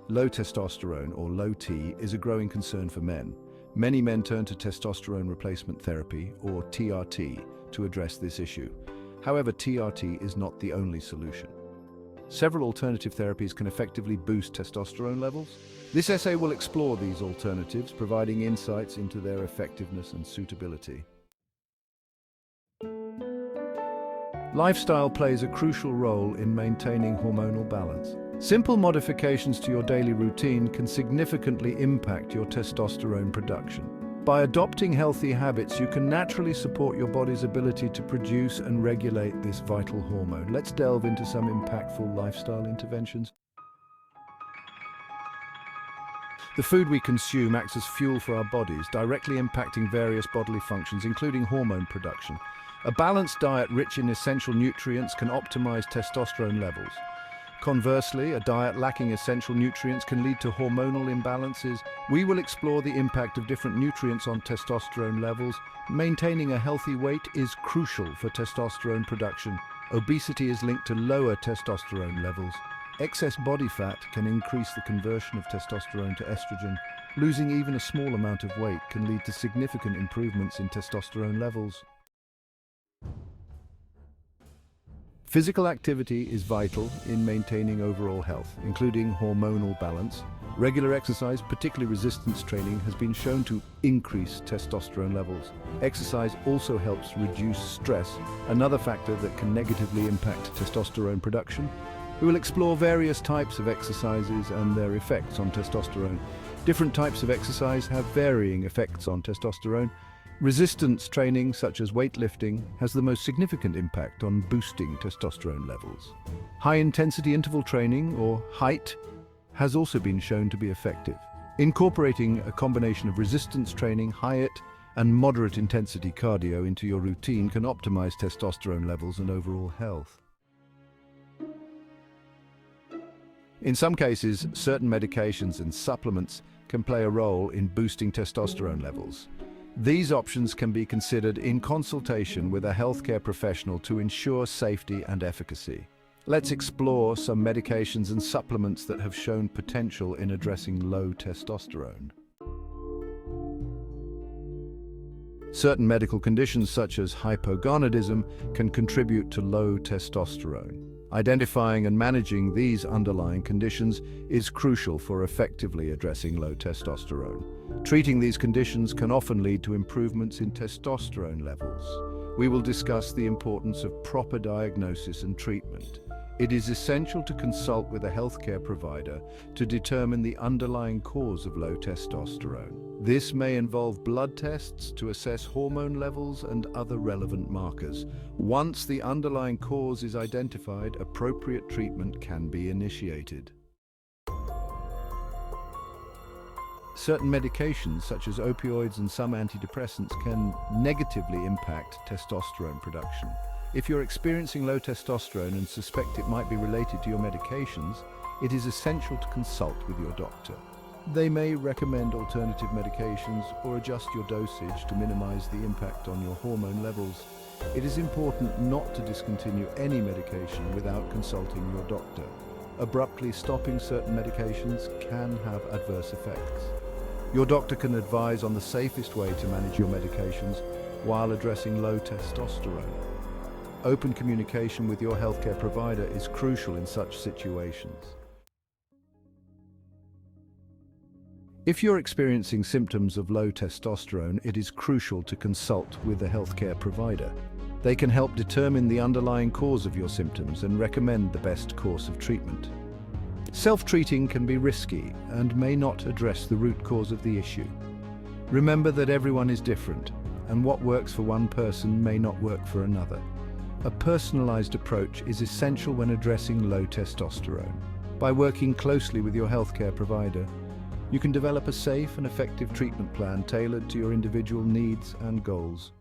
Low testosterone, or low T, is a growing concern for men. Many men turn to testosterone replacement therapy, or TRT, to address this issue. However, TRT is not the only solution. Several alternative therapies can effectively boost testosterone levels. This essay will explore these alternatives, providing insights into their effectiveness and suitability. Lifestyle plays a crucial role in maintaining hormonal balance. Simple modifications to your daily routine can significantly impact your testosterone production. By adopting healthy habits, you can naturally support your body's ability to produce and regulate this vital hormone. Let's delve into some impactful lifestyle interventions. The food we consume acts as fuel for our bodies, directly impacting various bodily functions, including hormone production. A balanced diet rich in essential nutrients can optimize testosterone levels. Conversely, a diet lacking essential nutrients can lead to hormonal imbalances. We will explore the impact of different nutrients on testosterone levels. Maintaining a healthy weight is crucial for testosterone production. Obesity is linked to lower testosterone levels. Excess body fat can increase the conversion of testosterone to estrogen. Losing even a small amount of weight can lead to significant improvements in testosterone levels. Physical activity is vital in maintaining overall health, including hormonal balance. Regular exercise, particularly resistance training, has been shown to increase testosterone levels. Exercise also helps reduce stress, another factor that can negatively impact testosterone production. We will explore various types of exercises and their effects on testosterone. Different types of exercise have varying effects on testosterone. Resistance training, such as weightlifting, has the most significant impact on boosting testosterone levels. High-intensity interval training, or HIIT, has also been shown to be effective. Incorporating a combination of resistance training, HIIT, and moderate-intensity cardio into your routine can optimize testosterone levels and overall health. In some cases, certain medications and supplements can play a role in boosting testosterone levels. These options can be considered in consultation with a healthcare professional to ensure safety and efficacy. Let's explore some medications and supplements that have shown potential in addressing low testosterone. Certain medical conditions such as hypogonadism can contribute to low testosterone. Identifying and managing these underlying conditions is crucial for effectively addressing low testosterone. Treating these conditions can often lead to improvements in testosterone levels. We will discuss the importance of proper diagnosis and treatment. It is essential to consult with a healthcare provider to determine the underlying cause of low testosterone. This may involve blood tests to assess hormone levels and other relevant markers. Once the underlying cause is identified, appropriate treatment can be initiated. Certain medications, such as opioids and some antidepressants, can negatively impact testosterone production. If you're experiencing low testosterone and suspect it might be related to your medications, it is essential to consult with your doctor. They may recommend alternative medications or adjust your dosage to minimize the impact on your hormone levels. It is important not to discontinue any medication without consulting your doctor. Abruptly stopping certain medications can have adverse effects. Your doctor can advise on the safest way to manage your medications while addressing low testosterone. Open communication with your healthcare provider is crucial in such situations. If you're experiencing symptoms of low testosterone, it is crucial to consult with a healthcare provider. They can help determine the underlying cause of your symptoms and recommend the best course of treatment. Self-treating can be risky and may not address the root cause of the issue. Remember that everyone is different, and what works for one person may not work for another. A personalized approach is essential when addressing low testosterone. By working closely with your healthcare provider, you can develop a safe and effective treatment plan tailored to your individual needs and goals.